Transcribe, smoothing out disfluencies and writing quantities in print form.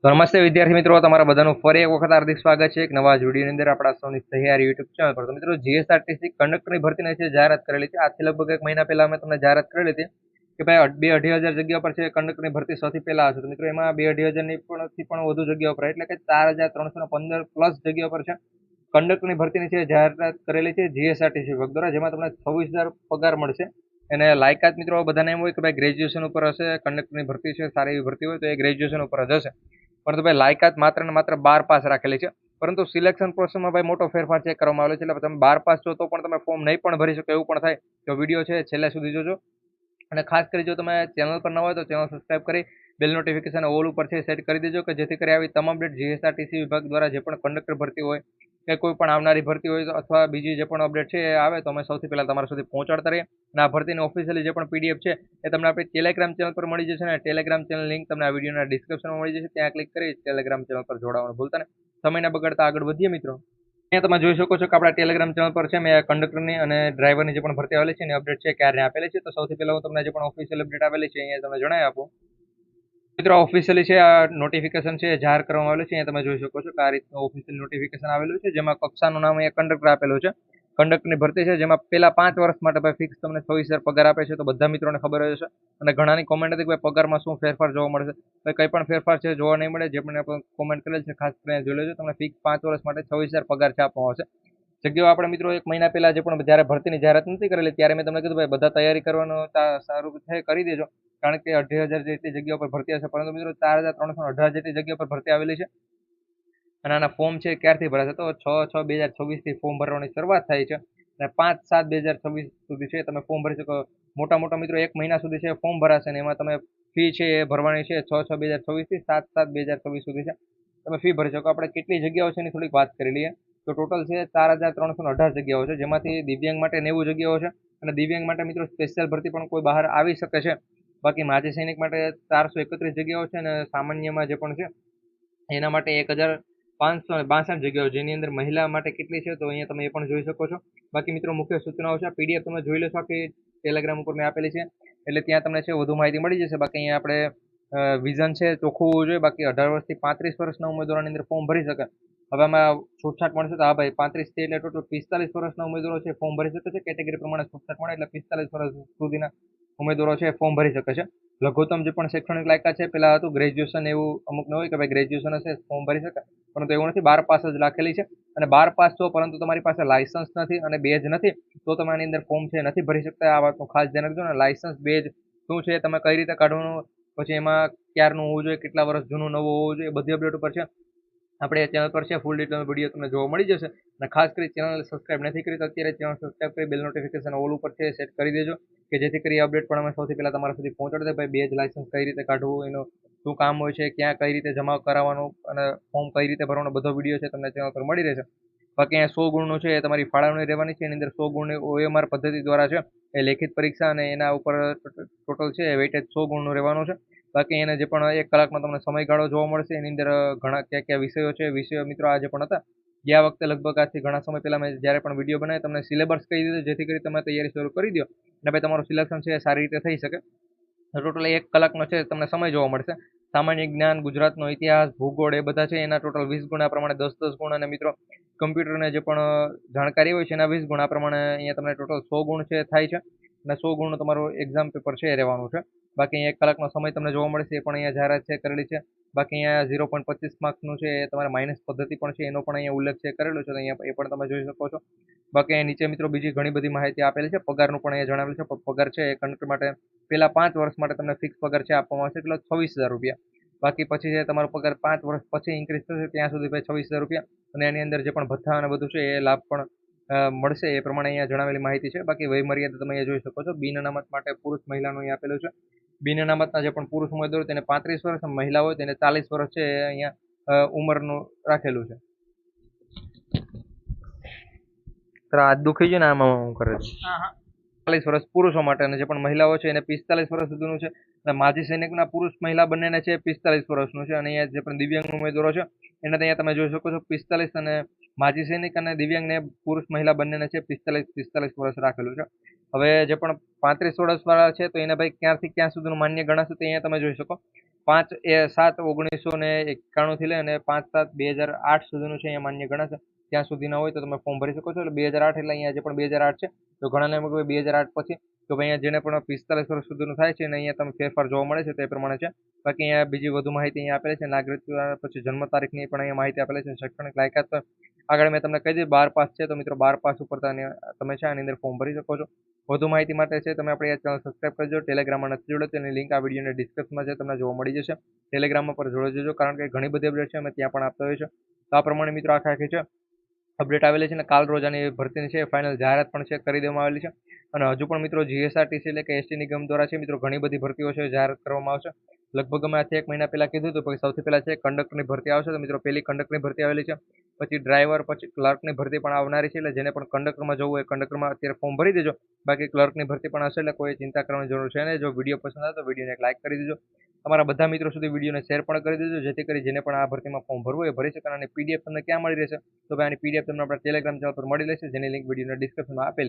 તો નમસ્તે વિદ્યાર્થી મિત્રો, તમારા બધાનું ફરી એક વખત હાર્દિક સ્વાગત છે એક નવા જ વિડીયોની અંદર આપણા સૌની તૈયારી યુટ્યુબ ચેનલ પર. તો મિત્રો, જીએસઆરટીસી કંડક્ટરની ભરતીની છે જાહેરાત કરેલી છે. આજથી લગભગ એક મહિના પહેલા અમે તમને જાહેરાત કરેલી હતી કે ભાઈ 2-2.5 હજાર જગ્યા પર છે કંડક્ટરની ભરતી સૌથી પહેલા હશે. તો મિત્રો, એમાં 2-2.5 હજારની પણ વધુ જગ્યાઓ પર એટલે કે 4,315 પ્લસ જગ્યા પર છે કંડક્ટરની ભરતીની છે જાહેરાત કરેલી છે જીએસઆરટીસી વિભાગ દ્વારા, જેમાં તમને 26,000 પગાર મળશે. અને લાયકાત મિત્રો બધાને એમ હોય કે ભાઈ ગ્રેજ્યુએશન ઉપર હશે, કંડક્ટરની ભરતી છે સારી એવી ભરતી હોય તો એ ગ્રેજ્યુએશન ઉપર જ હશે. પરંતુ ભાઈ લાયકાત માત્ર ને માત્ર 12 પાસ રાખેલી છે. પરંતુ સિલેક્શન પ્રોસેસમાં ભાઈ મોટો ફેરફાર ચેક કરવામાં આવેલો છે. એટલે તમે 12 પાસ છો તો પણ તમે ફોર્મ નહીં પણ ભરી શકો એવું પણ થાય. તો વિડીયો છે છેલ્લે સુધી જોજો. અને ખાસ કરી જો તમે ચેનલ પર ન હોય તો ચેનલ સબસ્ક્રાઇબ કરી બેલ નોટિફિકેશન ઓલ ઉપર છે સેટ કરી દેજો, કે જેથી કરી આવી તમામ અપડેટ જીએસઆરટીસી વિભાગ દ્વારા જે પણ કંડક્ટર ભરતી હોય કે કોઈ પણ આવનારી ભરતી હોય અથવા બીજી જે પણ અપડેટ છે એ આવે તો અમે સૌથી પહેલા તમારા સુધી પહોંચાડતા રહીએ. અને આ ભરતીની ઓફિશિયલી જે પણ પીડીએફ છે એ તમને આપણી ટેલિગ્રામ ચેનલ પર મળી જશે. અને ટેલિગ્રામ ચેનલ લિંક તમને આ વિડીયોના ડિસ્ક્રિપ્શનમાં મળી જશે. ત્યાં ક્લિક કરી ટેલિગ્રામ ચેનલ પર જોડાવાનું ભૂલતા નહીં. સમયના બગાડતા આગળ વધીએ મિત્રો. અહીંયા તમે જોઈ શકો છો કે આપણા ટેલિગ્રામ ચેનલ પર છે મેં કંડક્ટરની અને ડ્રાઈવરની જે પણ ભરતી આવેલી છે એની અપડેટ છે ક્યારે આપેલી છે. તો સૌથી પહેલા હું તમને જે પણ ઓફિશિયલ અપડેટ આવેલી છે અહીંયા તમને જણાવી આપું. મિત્રો, ઓફિશિયલી છે આ નોટિફિકેશન છે જાહેર કરવામાં આવેલું છે. અહીંયા તમે જોઈ શકો છો કે આ રીતનું ઓફિશિયલ નોટિફિકેશન આવેલું છે, જેમાં કક્ષાનું નામ અહીંયા કંડક્ટર આપેલું છે. કંડક્ટરની ભરતી છે જેમાં પેલા 5 વર્ષ માટે ભાઈ ફિક્સ તમને 26,000 પગાર આપે છે. તો બધા મિત્રોને ખબર જ હશે. અને ઘણાની કોમેન્ટ હતી કે ભાઈ પગારમાં શું ફેરફાર જોવા મળશે. ભાઈ કંઈ પણ ફેરફાર છે જોવા નહીં મળે. જે પણ કોમેન્ટ કરેલ છે ખાસ કરીને જોઈ લેજો. તમને ફિક્સ 5 વર્ષ માટે 26,000 પગાર છે આપવામાં આવશે. જગ્યાઓ આપણે મિત્રો એક મહિના પહેલા જે પણ જ્યારે ભરતીની જાહેરાત નથી કરેલી ત્યારે મેં તમને કીધું ભાઈ બધા તૈયારી કરવાનું સારું છે કરી દેજો, કારણ કે 2,500 જેટલી જગ્યા પર ભરતી હશે. પરંતુ મિત્રો 4,318 જેટલી જગ્યા પર ભરતી આવેલી છે. અને આના ફોર્મ છે ક્યારથી ભરાશે તો 6/6/2026 થી ફોર્મ ભરવાની શરૂઆત થાય છે. અને 5/7/2026 સુધી છે તમે ફોર્મ ભરી શકો. મોટા મોટા મિત્રો એક મહિના સુધી છે ફોર્મ ભરાશે અને એમાં તમે ફી છે એ ભરવાની છે 6/6/2026 થી 7/7/2026 સુધી છે તમે ફી ભરી શકો. આપણે કેટલી જગ્યાઓ છે એની થોડીક વાત કરી લઈએ. તો ટોટલ છે 4,318 જગ્યાઓ છે, જેમાંથી દિવ્યાંગ માટે 90 જગ્યાઓ છે. અને દિવ્યાંગ માટે મિત્રો સ્પેશિયલ ભરતી પણ કોઈ બહાર આવી શકે છે. બાકી માજી સૈનિક માટે 431 જગ્યાઓ છે અને સામાન્યમાં જે પણ છે એના માટે 1,562 જગ્યાઓ, જેની અંદર મહિલા માટે કેટલી છે તો અહીંયા તમે એ પણ જોઈ શકો છો. બાકી મિત્રો મુખ્ય સૂચનાઓ છે પીડીએફ તમે જોઈ લેશો કે ટેલિગ્રામ ઉપર મેં આપેલી છે, એટલે ત્યાં તમને છે વધુ માહિતી મળી જશે. બાકી અહીંયા આપણે વિઝન છે ચોખ્ખું હોવું જોઈએ. બાકી 18 વર્ષથી 35 વર્ષના ઉમેદવારોની અંદર ફોર્મ ભરી શકે. હવે આમાં છૂટછાટ મળશે તો હા ભાઈ 35 થી એટલે ટોટલ 45 વર્ષના ઉમેદવારો છે ફોર્મ ભરી શકે છે. કેટેગરી પ્રમાણે છૂટછાટ મળે એટલે 45 વર્ષ સુધીના ઉમેદવારો છે ફોર્મ ભરી શકે છે. લઘુત્તમ જે પણ શૈક્ષણિક લાયકાત છે પેલા હતું ગ્રેજ્યુએશન, એવું અમુક ન હોય કે ભાઈ ગ્રેજ્યુએશન હશે ફોર્મ ભરી શકે, પરંતુ એવું નથી. 12 પાસ જ રાખેલી છે. અને 12 પાસ છો પરંતુ તમારી પાસે લાયસન્સ નથી અને બેજ નથી તો તમે આની અંદર ફોર્મ છે નથી ભરી શકતા. આ વાતનું ખાસ ધ્યાન રાખજો. ને લાયસન્સ બેજ શું છે તમે કઈ રીતે કાઢવાનું, પછી એમાં ક્યારનું હોવું જોઈએ, કેટલા વર્ષ જૂનું નવું હોવું જોઈએ, બધી અપડેટ ઉપર છે આપણે ચેનલ પર છે ફૂલ ડિટેલ વિડીયો તમને જોવા મળી જશે. અને ખાસ કરી ચેનલ સબસ્ક્રાઇબ નથી કરી તો અત્યારે ચેનલ સબસ્ક્રાઇબ કરી બેલ નોટિફિકેશન ઓલ ઉપર છે સેટ કરી દેજો, કે જેથી કરી અપડેટ પણ અમે સૌથી પહેલા તમારા સુધી પહોંચાડી દે. ભાઈ બેજ લાયસન્સ કઈ રીતે કાઢવું, એનું શું કામ હોય છે, ક્યાં કઈ રીતે જમા કરાવવાનું અને ફોર્મ કઈ રીતે ભરવાનો બધો વિડીયો છે તમને ચેનલ પર મળી રહેશે. બાકી અહીંયા 100 ગુણનું છે એ તમારી ફાળવણી રહેવાની છે. એની અંદર 100 ગુણની OMR પદ્ધતિ દ્વારા છે એ લેખિત પરીક્ષા અને એના ઉપર ટોટલ છે વેઇટેજ 100 ગુણનું રહેવાનું છે. બાકી એને જે પણ 1 કલાકનો તમને સમયગાળો જોવા મળશે એની અંદર ઘણા કયા કયા વિષયો છે, વિષયો મિત્રો આ જે પણ હતા ગયા વખતે લગભગ આજથી ઘણા સમય પહેલા મેં જ્યારે પણ વિડીયો બનાવ્યો તમને સિલેબસ કહી દીધો, જેથી કરી તમે તૈયારી શરૂ કરી દો અને ભાઈ તમારું સિલેક્શન છે એ સારી રીતે થઈ શકે. ટોટલ 1 કલાકનો છે તમને સમય જોવા મળશે. સામાન્ય જ્ઞાન, ગુજરાતનો ઇતિહાસ, ભૂગોળ એ બધા છે એના ટોટલ 20 ગુણ, આ પ્રમાણે 10-10 ગુણ. અને મિત્રો કમ્પ્યુટરને જે પણ જાણકારી હોય છે એના 20 ગુણ. આ પ્રમાણે અહીંયા તમને ટોટલ 100 ગુણ છે થાય છે. અને 100 ગુણનું તમારું એક્ઝામ પેપર છે એ રહેવાનું છે. બાકી અહીંયા 1 કલાકનો સમય તમને જોવા મળશે એ પણ અહીંયા જાહેરાત છે કરેલી છે. બાકી અહીંયા 0.25 માર્ક્સનું છે એ તમારે માઇનસ પદ્ધતિ પણ છે એનો પણ અહીંયા ઉલ્લેખ છે કરેલો છે, તો અહીંયા એ પણ તમે જોઈ શકો છો. બાકી અહીંયા નીચે મિત્રો બીજી ઘણી બધી માહિતી આપેલી છે. પગારનું પણ અહીંયા જણાવેલું છે. પગાર છે એ કંડક્ટર માટે પેલા 5 વર્ષ માટે તમને ફિક્સ પગાર છે આપવામાં આવશે, એટલે 26,000 રૂપિયા. બાકી પછી છે તમારો પગાર 5 વર્ષ પછી ઇન્ક્રીઝ થશે ત્યાં સુધી ભાઈ 26,000 રૂપિયા. અને એની અંદર જે પણ ભથ્થા અને બધું છે એ લાભ પણ મળશે એ પ્રમાણે અહીંયા જણાવેલી માહિતી છે. બાકી વય મર્યાદા તમે અહીંયા જોઈ શકો છો. બિન અનામત માટે પુરુષ મહિલાનું અહીંયા આપેલું છે. બિન અનામતના જે પણ પુરુષ ઉમેદવાર હોય તેને 35 વર્ષ અને મહિલા હોય તેને 40 વર્ષ છે એ અહીંયા ઉંમરનું રાખેલું છે. હાથ દુખી છે ને આમાં હું કરે છે. 40 વર્ષ પુરુષો માટે અને જે પણ મહિલાઓ છે એને 45 વર્ષ સુધીનું છે. અને માજી સૈનિકના પુરુષ મહિલા બંનેને છે 45 વર્ષનું છે. અને અહીંયા જે પણ દિવ્યાંગ ઉમેદવારો છે એને અહીંયા તમે જોઈ શકો છો 45, અને માજી સૈનિક અને દિવ્યાંગને પુરુષ મહિલા બંનેને છે 45 વર્ષ રાખેલું છે. હવે જે પણ 35 વર્ષ વાળા છે તો એને ભાઈ ક્યાંથી ક્યાં સુધીનું માન્ય ગણાશે તે અહીંયા તમે જોઈ શકો. 5/7/1991 થી લઈને 5/7/2008 સુધીનું છે, અહીંયા માન્ય ગણાશે. ત્યાં સુધીના હોય તો તમે ફોર્મ ભરી શકો છો. એટલે 2008 એટલે અહીંયા જે પણ 2008 છે, તો ઘણાને એમ કે 2008 પછી તો ભાઈ અહીંયા જેને પણ 45 વર્ષ સુધીનું થાય છે અને અહીંયા તમે ફેરફાર જોવા મળે છે તે પ્રમાણે છે. બાકી અહીંયા બીજી વધુ માહિતી અહીંયા આપેલી છે. નાગરિકત્વ પછી જન્મ તારીખની પણ અહીંયા માહિતી આપેલી છે. શૈક્ષણિક લાયકાત તો આગળ મેં તમને કહી દીધું 12 પાસ છે, તો મિત્રો 12 પાસ ઉપર તમે છે આની અંદર ફોર્મ ભરી શકો છો. વધુ માહિતી માટે છે તમે આપણી આ ચેનલ સબસ્ક્રાઇબ કરજો. ટેલિગ્રામમાં નથી જોડો તેની લિંક આ વિડીયોના ડિસ્ક્રિપ્શનમાં છે, તમને જોવા મળી જશે. ટેલિગ્રામમાં પર જોડો જજો, કારણ કે ઘણી બધી અપડેટ છે અમે ત્યાં પણ આપતા હોય છે. તો આ પ્રમાણે મિત્રો આખી છે અપડેટ આવેલી છે અને કાલ રોજ આની ભરતીની છે ફાઇનલ જાહેરાત પણ છે કરી દેવામાં આવેલી છે. અને હજુ પણ મિત્રો જીએસઆરટીસી એટલે કે એસટી નિગમ દ્વારા છે મિત્રો ઘણી બધી ભરતીઓ છે જાહેરાત કરવામાં આવશે. લગભગ અમે આથી 1 મહિના પહેલા કીધું હતું, પછી સૌથી પહેલા છે કંડક્ટરની ભરતી આવશે. તો મિત્રો પહેલી કંડક્ટરની ભરતી આવેલી છે, પછી ડ્રાઈવર, પછી ક્લર્કની ભરતી પણ આવનારી છે. એટલે જેને પણ કંડક્ટરમાં જવું હોય કંડક્ટરમાં અત્યારે ફોર્મ ભરી દેજો. બાકી ક્લર્કની ભરતી પણ હશે, એટલે કોઈ ચિંતા કરવાની જરૂર છે નહીં. જો વિડીયો પસંદ આવે તો વિડીયોને એક લાઈક કરી દેજો. તમારા બધા મિત્રો સુધી વિડીયોને શેર પણ કરી દેજો, જેથી કરી જેને પણ આ ભરતીમાં ફોર્મ ભરવું હોય એ ભરી શકે. અને પીડીએફ તમને ક્યાં મળી રહેશે? તો ભાઈ આની પીડીએફ તમને આપણા ટેલિગ્રામ ચેનલ પર મળી રહેશે, જેની લિંક વિડીયોના ડિસ્ક્રિપ્શનમાં આપેલી